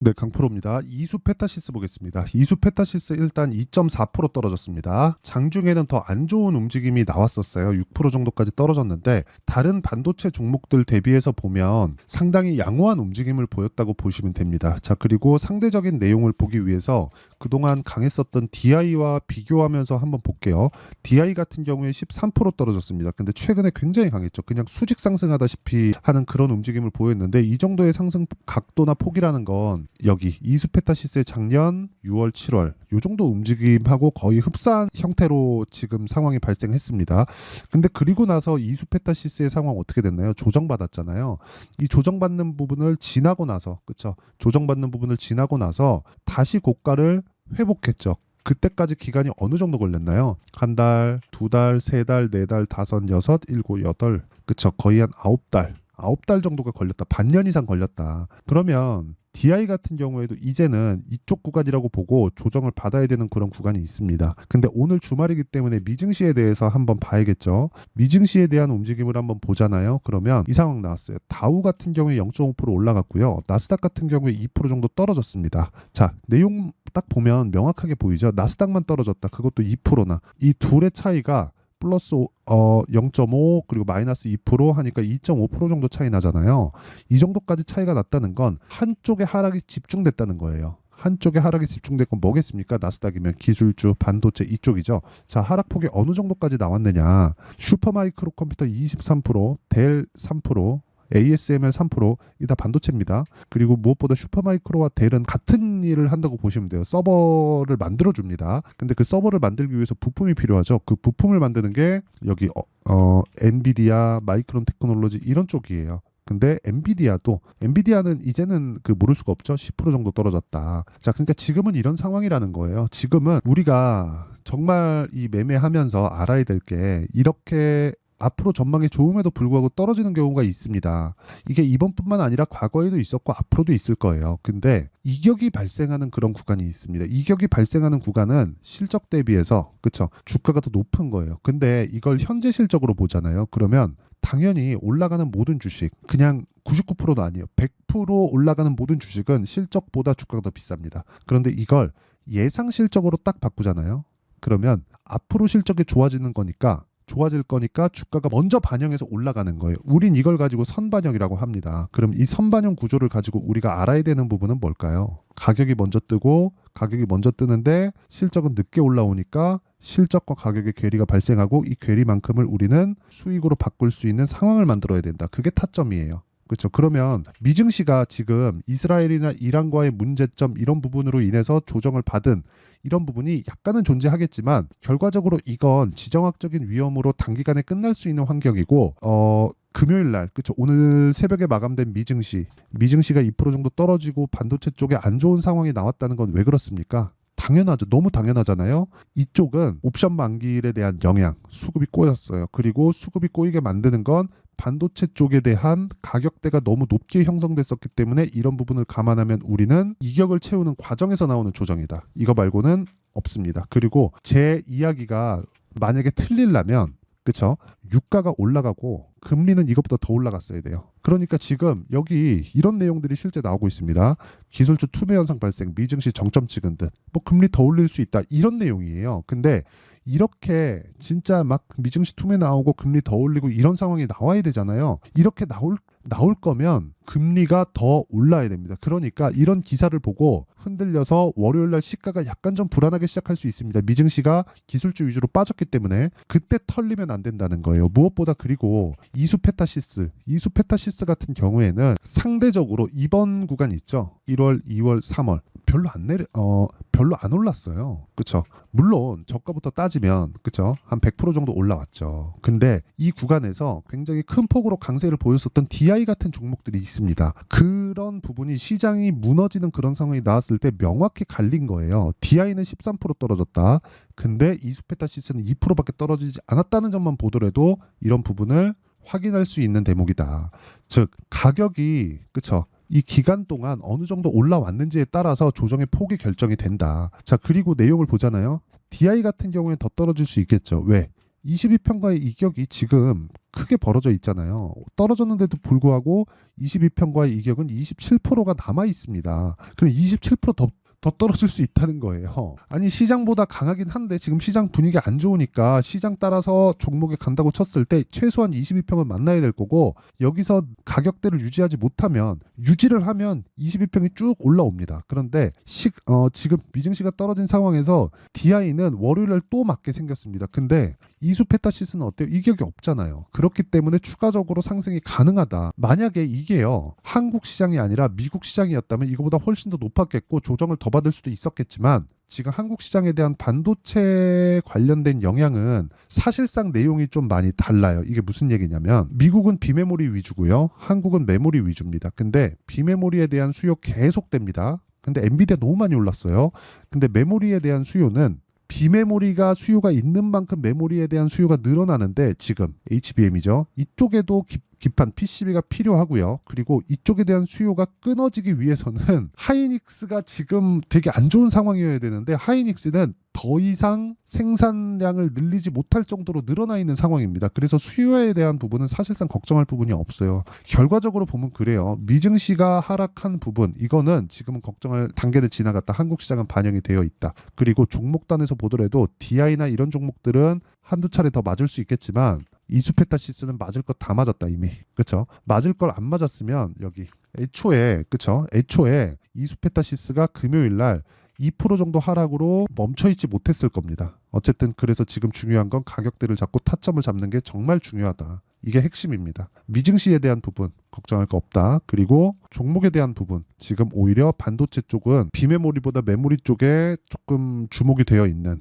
네, 강프로입니다. 이수 페타시스 보겠습니다. 이수 페타시스 일단 2.4% 떨어졌습니다. 장중에는 더 안 좋은 움직임이 나왔었어요. 6% 정도까지 떨어졌는데 다른 반도체 종목들 대비해서 보면 상당히 양호한 움직임을 보였다고 보시면 됩니다. 자, 그리고 상대적인 내용을 보기 위해서 그동안 강했었던 DI와 비교하면서 한번 볼게요. DI 같은 경우에 13% 떨어졌습니다. 근데 최근에 굉장히 강했죠. 그냥 수직 상승하다시피 하는 그런 움직임을 보였는데 이 정도의 상승 각도나 폭이라는 건 여기 이수페타시스의 작년 6월, 7월 요 정도 움직임하고 거의 흡사한 형태로 지금 상황이 발생했습니다. 근데 그리고 나서 이수페타시스의 상황 어떻게 됐나요? 조정받았잖아요. 이 조정받는 부분을 지나고 나서, 그쵸? 조정받는 부분을 지나고 나서 다시 고가를 회복했죠. 그때까지 기간이 어느 정도 걸렸나요? 한 달, 두 달, 세 달, 네 달, 다섯, 여섯, 일곱, 여덟, 그쵸? 거의 한 9달. 9달 정도가 걸렸다. 반년 이상 걸렸다. 그러면 DI 같은 경우에도 이제는 이쪽 구간이라고 보고 조정을 받아야 되는 그런 구간이 있습니다. 근데 오늘 주말이기 때문에 미증시에 대해서 한번 봐야겠죠. 미증시에 대한 움직임을 한번 보잖아요. 그러면 이 상황 나왔어요. 다우 같은 경우에 0.5% 올라갔고요. 나스닥 같은 경우에 2% 정도 떨어졌습니다. 자, 내용 딱 보면 명확하게 보이죠. 나스닥만 떨어졌다. 그것도 2%나. 이 둘의 차이가 플러스 0.5 그리고 마이너스 2% 하니까 2.5% 정도 차이 나잖아요. 이 정도까지 차이가 났다는 건 한쪽에 하락이 집중됐다는 거예요. 한쪽에 하락이 집중된 건 뭐겠습니까? 나스닥이면 기술주, 반도체 이쪽이죠. 자, 하락폭이 어느 정도까지 나왔느냐. 슈퍼마이크로 컴퓨터 23%, 델 3%, ASML 3%, 이 다 반도체입니다. 그리고 무엇보다 슈퍼마이크로와 델은 같은 일을 한다고 보시면 돼요. 서버를 만들어 줍니다. 근데 그 서버를 만들기 위해서 부품이 필요하죠. 그 부품을 만드는 게 여기 엔비디아, 마이크론 테크놀로지 이런 쪽이에요. 근데 엔비디아는 이제는 그 모를 수가 없죠. 10% 정도 떨어졌다. 자, 그러니까 지금은 이런 상황이라는 거예요. 지금은 우리가 정말 이 매매하면서 알아야 될 게 이렇게 앞으로 전망이 좋음에도 불구하고 떨어지는 경우가 있습니다. 이게 이번뿐만 아니라 과거에도 있었고 앞으로도 있을 거예요. 근데 이격이 발생하는 그런 구간이 있습니다. 이격이 발생하는 구간은 실적 대비해서 그쵸? 주가가 더 높은 거예요. 근데 이걸 현재 실적으로 보잖아요. 그러면 당연히 올라가는 모든 주식 그냥 99%도 아니에요. 100% 올라가는 모든 주식은 실적보다 주가가 더 비쌉니다. 그런데 이걸 예상 실적으로 딱 바꾸잖아요. 그러면 앞으로 실적이 좋아지는 거니까 좋아질 거니까 주가가 먼저 반영해서 올라가는 거예요. 우린 이걸 가지고 선반영이라고 합니다. 그럼 이 선반영 구조를 가지고 우리가 알아야 되는 부분은 뭘까요? 가격이 먼저 뜨고 가격이 먼저 뜨는데 실적은 늦게 올라오니까 실적과 가격의 괴리가 발생하고 이 괴리만큼을 우리는 수익으로 바꿀 수 있는 상황을 만들어야 된다. 그게 타점이에요. 그렇죠. 그러면 미증시가 지금 이스라엘이나 이란과의 문제점 이런 부분으로 인해서 조정을 받은 이런 부분이 약간은 존재하겠지만 결과적으로 이건 지정학적인 위험으로 단기간에 끝날 수 있는 환경이고 금요일 날 그쵸 오늘 새벽에 마감된 미증시가 2% 정도 떨어지고 반도체 쪽에 안 좋은 상황이 나왔다는 건 왜 그렇습니까? 당연하죠. 너무 당연하잖아요. 이쪽은 옵션 만기일에 대한 영향, 수급이 꼬였어요. 그리고 수급이 꼬이게 만드는 건 반도체 쪽에 대한 가격대가 너무 높게 형성됐었기 때문에 이런 부분을 감안하면 우리는 이격을 채우는 과정에서 나오는 조정이다. 이거 말고는 없습니다. 그리고 제 이야기가 만약에 틀리려면 그쵸? 유가가 올라가고 금리는 이것보다 더 올라갔어야 돼요. 그러니까 지금 여기 이런 내용들이 실제 나오고 있습니다. 기술주 투매 현상 발생, 미증시 정점 찍은 듯, 뭐 금리 더 올릴 수 있다 이런 내용이에요. 근데 이렇게 진짜 막 미증시 투매 나오고 금리 더 올리고 이런 상황이 나와야 되잖아요. 이렇게 나올 거면 금리가 더 올라야 됩니다. 그러니까 이런 기사를 보고 흔들려서 월요일 날 시가가 약간 좀 불안하게 시작할 수 있습니다. 미증시가 기술주 위주로 빠졌기 때문에 그때 털리면 안 된다는 거예요. 무엇보다 그리고 이수페타시스 같은 경우에는 상대적으로 이번 구간 있죠. 1월, 2월, 3월 별로 안 올랐어요. 그렇죠? 물론 저가부터 따지면 그렇죠? 한 100% 정도 올라왔죠. 근데 이 구간에서 굉장히 큰 폭으로 강세를 보였었던 DI 같은 종목들이 있습니다. 그런 부분이 시장이 무너지는 그런 상황이 나왔을 때 명확히 갈린 거예요. DI는 13% 떨어졌다. 근데 이수페타시스는 2%밖에 떨어지지 않았다는 점만 보더라도 이런 부분을 확인할 수 있는 대목이다. 즉 가격이 그렇죠? 이 기간 동안 어느 정도 올라왔는지에 따라서 조정의 폭이 결정이 된다. 자, 그리고 내용을 보잖아요. DI 같은 경우에 더 떨어질 수 있겠죠. 왜? 22평가의 이격이 지금 크게 벌어져 있잖아요. 떨어졌는데도 불구하고 22평과의 이격은 27%가 남아 있습니다. 그럼 27%더 떨어질 수 있다는 거예요. 아니 시장보다 강하긴 한데 지금 시장 분위기 안 좋으니까 시장 따라서 종목에 간다고 쳤을 때 최소한 22평은 만나야 될 거고 여기서 가격대를 유지하지 못하면 유지를 하면 22평이 쭉 올라옵니다. 그런데 지금 미증시가 떨어진 상황에서 DI는 월요일날 또 맞게 생겼습니다. 근데 이수 페타시스는 어때요? 이격이 없잖아요. 그렇기 때문에 추가적으로 상승이 가능하다. 만약에 이게요 한국 시장이 아니라 미국 시장이었다면 이거보다 훨씬 더 높았겠고 조정을 더 받을 수도 있었겠지만 지금 한국 시장에 대한 반도체 관련된 영향은 사실상 내용이 좀 많이 달라요. 이게 무슨 얘기냐면 미국은 비메모리 위주고요. 한국은 메모리 위주입니다. 근데 비메모리에 대한 수요 계속됩니다. 근데 엔비디아 너무 많이 올랐어요. 근데 메모리에 대한 수요는 비메모리가 수요가 있는 만큼 메모리에 대한 수요가 늘어나는데 지금 HBM이죠. 이쪽에도 기판 PCB가 필요하고요. 그리고 이쪽에 대한 수요가 끊어지기 위해서는 하이닉스가 지금 되게 안 좋은 상황이어야 되는데 하이닉스는 더 이상 생산량을 늘리지 못할 정도로 늘어나 있는 상황입니다. 그래서 수요에 대한 부분은 사실상 걱정할 부분이 없어요. 결과적으로 보면 그래요. 미증시가 하락한 부분 이거는 지금은 걱정할 단계를 지나갔다. 한국 시장은 반영이 되어 있다. 그리고 종목단에서 보더라도 DI나 이런 종목들은 한두 차례 더 맞을 수 있겠지만 이수페타시스는 맞을 것 다 맞았다 이미. 그렇죠? 맞을 걸 안 맞았으면 여기 애초에 그렇죠? 애초에 이수페타시스가 금요일 날 2% 정도 하락으로 멈춰있지 못했을 겁니다. 어쨌든 그래서 지금 중요한 건 가격대를 잡고 타점을 잡는 게 정말 중요하다. 이게 핵심입니다. 미증시에 대한 부분 걱정할 거 없다. 그리고 종목에 대한 부분 지금 오히려 반도체 쪽은 비메모리보다 메모리 쪽에 조금 주목이 되어 있는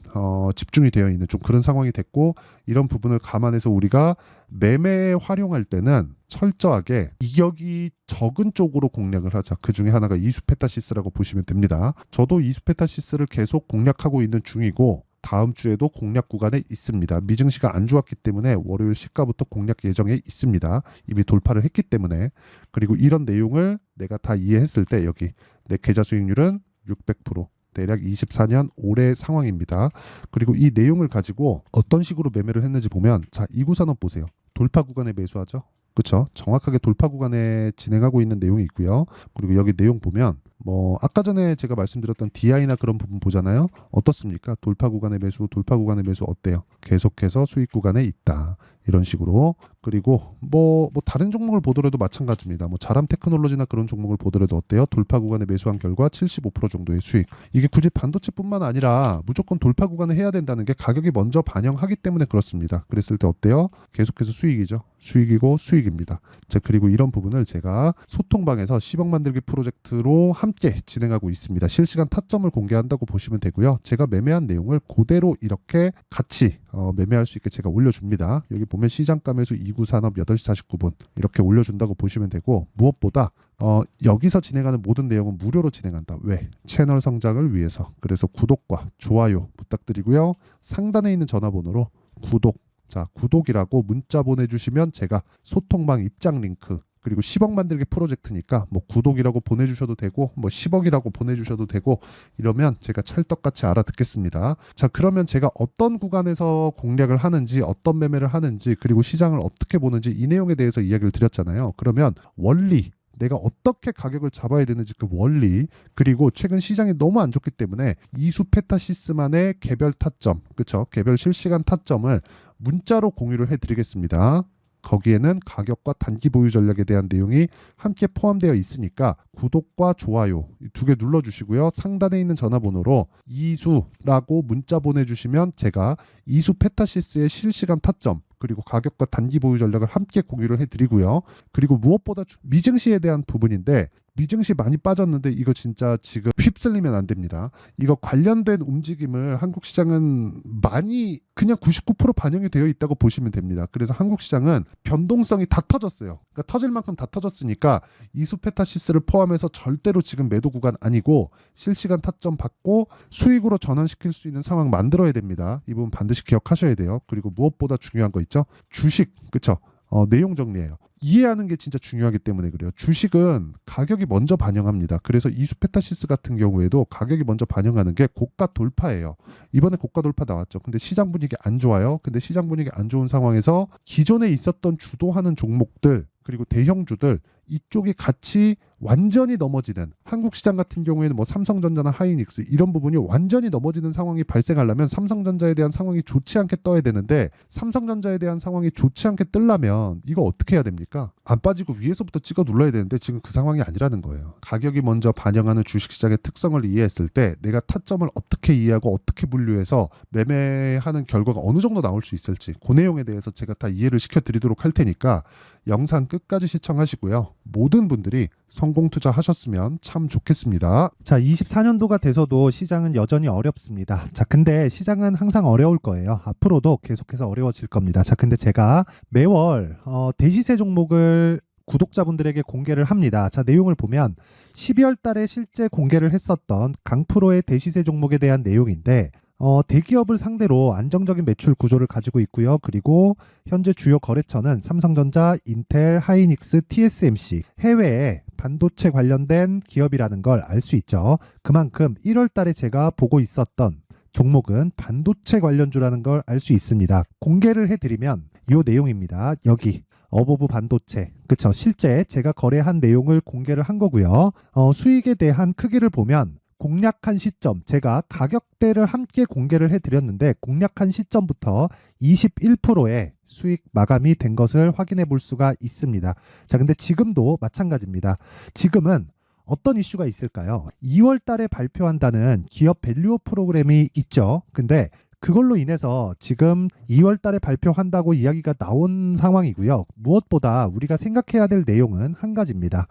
집중이 되어 있는 좀 그런 상황이 됐고 이런 부분을 감안해서 우리가 매매에 활용할 때는 철저하게 이격이 적은 쪽으로 공략을 하자. 그 중에 하나가 이수페타시스라고 보시면 됩니다. 저도 이수페타시스를 계속 공략하고 있는 중이고 다음 주에도 공략 구간에 있습니다. 미증시가 안 좋았기 때문에 월요일 시가부터 공략 예정에 있습니다. 이미 돌파를 했기 때문에. 그리고 이런 내용을 내가 다 이해했을 때 여기 내 계좌 수익률은 600%. 대략 24년 올해 상황입니다. 그리고 이 내용을 가지고 어떤 식으로 매매를 했는지 보면 자, 이구산업 보세요. 돌파 구간에 매수하죠. 그렇죠? 정확하게 돌파 구간에 진행하고 있는 내용이 있고요. 그리고 여기 내용 보면 아까 전에 제가 말씀드렸던 DI나 그런 부분 보잖아요. 어떻습니까? 돌파 구간의 매수 어때요? 계속해서 수익 구간에 있다. 이런 식으로. 그리고 다른 종목을 보더라도 마찬가지입니다. 자람 테크놀로지나 그런 종목을 보더라도 어때요? 돌파 구간에 매수한 결과 75% 정도의 수익. 이게 굳이 반도체뿐만 아니라 무조건 돌파 구간에 해야 된다는 게 가격이 먼저 반영하기 때문에 그렇습니다. 그랬을 때 어때요? 계속해서 수익이죠. 수익이고 수익입니다. 자, 그리고 이런 부분을 제가 소통방에서 10억 만들기 프로젝트로 함께 진행하고 있습니다. 실시간 타점을 공개한다고 보시면 되고요. 제가 매매한 내용을 그대로 이렇게 같이 매매할 수 있게 제가 올려줍니다. 여기 보면 시장가 매수 2구 산업 8시 49분 이렇게 올려준다고 보시면 되고 무엇보다 여기서 진행하는 모든 내용은 무료로 진행한다. 왜? 채널 성장을 위해서. 그래서 구독과 좋아요 부탁드리고요. 상단에 있는 전화번호로 구독이라고 문자 보내주시면 제가 소통방 입장 링크 그리고 10억 만들기 프로젝트니까 구독이라고 보내주셔도 되고 10억이라고 보내주셔도 되고 이러면 제가 찰떡같이 알아듣겠습니다. 자, 그러면 제가 어떤 구간에서 공략을 하는지 어떤 매매를 하는지 그리고 시장을 어떻게 보는지 이 내용에 대해서 이야기를 드렸잖아요. 그러면 원리 내가 어떻게 가격을 잡아야 되는지 그 원리 그리고 최근 시장이 너무 안 좋기 때문에 이수페타시스만의 개별 타점 그렇죠? 개별 실시간 타점을 문자로 공유를 해드리겠습니다. 거기에는 가격과 단기 보유 전략에 대한 내용이 함께 포함되어 있으니까 구독과 좋아요 두 개 눌러주시고요. 상단에 있는 전화번호로 이수라고 문자 보내주시면 제가 이수페타시스의 실시간 타점 그리고 가격과 단기 보유 전략을 함께 공유를 해드리고요. 그리고 무엇보다 미증시에 대한 부분인데 미증시 많이 빠졌는데 이거 진짜 지금 휩쓸리면 안 됩니다. 이거 관련된 움직임을 한국 시장은 많이 그냥 99% 반영이 되어 있다고 보시면 됩니다. 그래서 한국 시장은 변동성이 다 터졌어요. 그러니까 터질 만큼 다 터졌으니까 이수페타시스를 포함해서 절대로 지금 매도 구간 아니고 실시간 타점 받고 수익으로 전환시킬 수 있는 상황 만들어야 됩니다. 이 부분 반드시 기억하셔야 돼요. 그리고 무엇보다 중요한 거 있죠? 주식, 그쵸? 내용 정리예요. 이해하는 게 진짜 중요하기 때문에 그래요. 주식은 가격이 먼저 반영합니다. 그래서 이수페타시스 같은 경우에도 가격이 먼저 반영하는 게 고가 돌파예요. 이번에 고가 돌파 나왔죠. 근데 시장 분위기 안 좋아요. 근데 시장 분위기 안 좋은 상황에서 기존에 있었던 주도하는 종목들 그리고 대형주들 이쪽이 같이 완전히 넘어지는, 한국 시장 같은 경우에는 뭐 삼성전자나 하이닉스 이런 부분이 완전히 넘어지는 상황이 발생하려면 삼성전자에 대한 상황이 좋지 않게 떠야 되는데, 삼성전자에 대한 상황이 좋지 않게 뜨려면 이거 어떻게 해야 됩니까? 안 빠지고 위에서부터 찍어 눌러야 되는데 지금 그 상황이 아니라는 거예요. 가격이 먼저 반영하는 주식시장의 특성을 이해했을 때 내가 타점을 어떻게 이해하고 어떻게 분류해서 매매하는 결과가 어느 정도 나올 수 있을지, 그 내용에 대해서 제가 다 이해를 시켜드리도록 할 테니까 영상 끝까지 시청하시고요. 모든 분들이 성공 투자하셨으면 참 좋겠습니다. 자, 24년도가 돼서도 시장은 여전히 어렵습니다. 자, 근데 시장은 항상 어려울 거예요. 앞으로도 계속해서 어려워질 겁니다. 자, 근데 제가 매월 대시세 종목을 구독자분들에게 공개를 합니다. 자, 내용을 보면 12월 달에 실제 공개를 했었던 강프로의 대시세 종목에 대한 내용인데, 대기업을 상대로 안정적인 매출 구조를 가지고 있고요. 그리고 현재 주요 거래처는 삼성전자, 인텔, 하이닉스, TSMC, 해외에 반도체 관련된 기업이라는 걸 알 수 있죠. 그만큼 1월 달에 제가 보고 있었던 종목은 반도체 관련주라는 걸 알 수 있습니다. 공개를 해드리면 이 내용입니다. 여기 어보브 반도체, 그쵸? 실제 제가 거래한 내용을 공개를 한 거고요. 수익에 대한 크기를 보면 공략한 시점, 제가 가격대를 함께 공개를 해드렸는데 공략한 시점부터 21%의 수익 마감이 된 것을 확인해 볼 수가 있습니다. 자, 근데 지금도 마찬가지입니다. 지금은 어떤 이슈가 있을까요? 2월 달에 발표한다는 기업 밸류업 프로그램이 있죠. 근데 그걸로 인해서 지금 2월 달에 발표한다고 이야기가 나온 상황이고요. 무엇보다 우리가 생각해야 될 내용은 한 가지입니다.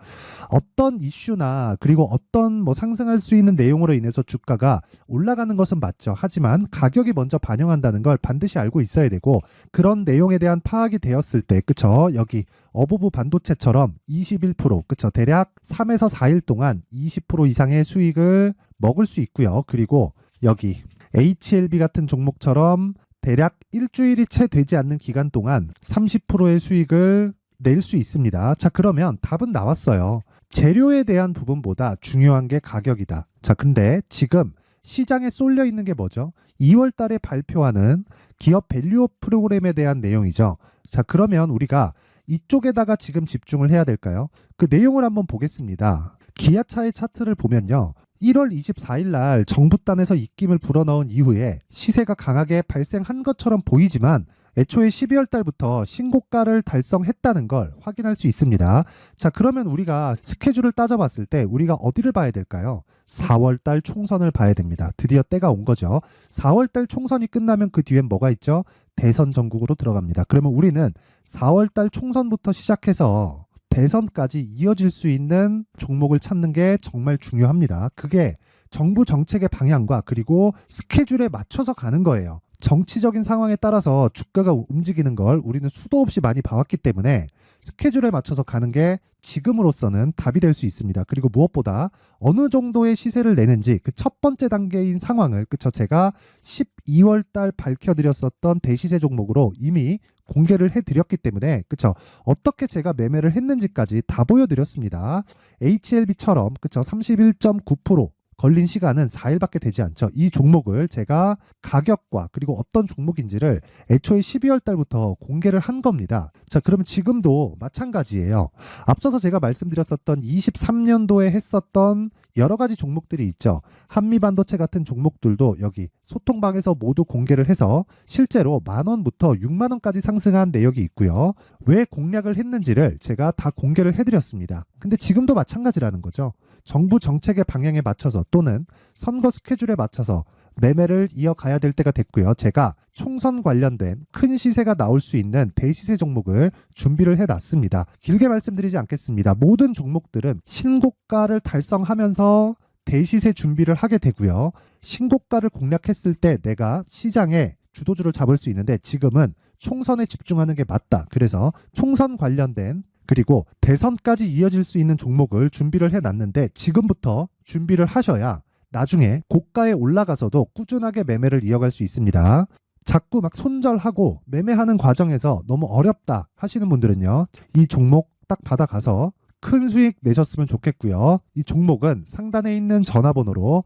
어떤 이슈나 그리고 어떤 뭐 상승할 수 있는 내용으로 인해서 주가가 올라가는 것은 맞죠. 하지만 가격이 먼저 반영한다는 걸 반드시 알고 있어야 되고, 그런 내용에 대한 파악이 되었을 때, 그쵸? 여기 어보브 반도체처럼 21%, 그쵸? 대략 3에서 4일 동안 20% 이상의 수익을 먹을 수 있고요. 그리고 여기 HLB 같은 종목처럼 대략 일주일이 채 되지 않는 기간 동안 30%의 수익을 낼 수 있습니다. 자, 그러면 답은 나왔어요. 재료에 대한 부분보다 중요한 게 가격이다. 자, 근데 지금 시장에 쏠려 있는 게 뭐죠? 2월 달에 발표하는 기업 밸류업 프로그램에 대한 내용이죠. 자, 그러면 우리가 이쪽에다가 지금 집중을 해야 될까요? 그 내용을 한번 보겠습니다. 기아차의 차트를 보면요. 1월 24일 날 정부단에서 입김을 불어넣은 이후에 시세가 강하게 발생한 것처럼 보이지만 애초에 12월 달부터 신고가를 달성했다는 걸 확인할 수 있습니다. 자, 그러면 우리가 스케줄을 따져봤을 때 우리가 어디를 봐야 될까요? 4월 달 총선을 봐야 됩니다. 드디어 때가 온 거죠. 4월 달 총선이 끝나면 그 뒤엔 뭐가 있죠? 대선 전국으로 들어갑니다. 그러면 우리는 4월 달 총선부터 시작해서 대선까지 이어질 수 있는 종목을 찾는 게 정말 중요합니다. 그게 정부 정책의 방향과 그리고 스케줄에 맞춰서 가는 거예요. 정치적인 상황에 따라서 주가가 움직이는 걸 우리는 수도 없이 많이 봐왔기 때문에 스케줄에 맞춰서 가는 게 지금으로서는 답이 될 수 있습니다. 그리고 무엇보다 어느 정도의 시세를 내는지 그 첫 번째 단계인 상황을, 그쵸? 제가 12월 달 밝혀드렸었던 대시세 종목으로 이미 공개를 해드렸기 때문에, 그쵸? 어떻게 제가 매매를 했는지까지 다 보여드렸습니다. HLB처럼, 그쵸? 31.9% 걸린 시간은 4일밖에 되지 않죠. 이 종목을 제가 가격과 그리고 어떤 종목인지를 애초에 12월 달부터 공개를 한 겁니다. 자, 그러면 지금도 마찬가지예요. 앞서서 제가 말씀드렸었던 23년도에 했었던 여러 가지 종목들이 있죠. 한미반도체 같은 종목들도 여기 소통방에서 모두 공개를 해서 실제로 10,000원부터 60,000원까지 상승한 내역이 있고요. 왜 공략을 했는지를 제가 다 공개를 해드렸습니다. 근데 지금도 마찬가지라는 거죠. 정부 정책의 방향에 맞춰서 또는 선거 스케줄에 맞춰서 매매를 이어가야 될 때가 됐고요. 제가 총선 관련된 큰 시세가 나올 수 있는 대시세 종목을 준비를 해놨습니다. 길게 말씀드리지 않겠습니다. 모든 종목들은 신고가를 달성하면서 대시세 준비를 하게 되고요. 신고가를 공략했을 때 내가 시장에 주도주를 잡을 수 있는데 지금은 총선에 집중하는 게 맞다. 그래서 총선 관련된 그리고 대선까지 이어질 수 있는 종목을 준비를 해놨는데 지금부터 준비를 하셔야 나중에 고가에 올라가서도 꾸준하게 매매를 이어갈 수 있습니다. 자꾸 막 손절하고 매매하는 과정에서 너무 어렵다 하시는 분들은요, 이 종목 딱 받아가서 큰 수익 내셨으면 좋겠고요. 이 종목은 상단에 있는 전화번호로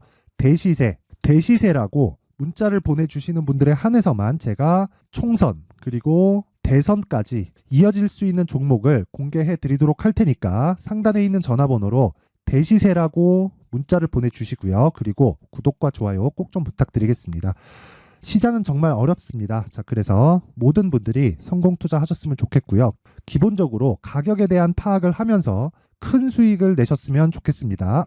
대시세라고 문자를 보내주시는 분들에 한해서만 제가 총선 그리고 대선까지 이어질 수 있는 종목을 공개해 드리도록 할 테니까 상단에 있는 전화번호로 대시세라고 문자를 보내주시고요. 그리고 구독과 좋아요 꼭 좀 부탁드리겠습니다. 시장은 정말 어렵습니다. 자, 그래서 모든 분들이 성공 투자하셨으면 좋겠고요. 기본적으로 가격에 대한 파악을 하면서 큰 수익을 내셨으면 좋겠습니다.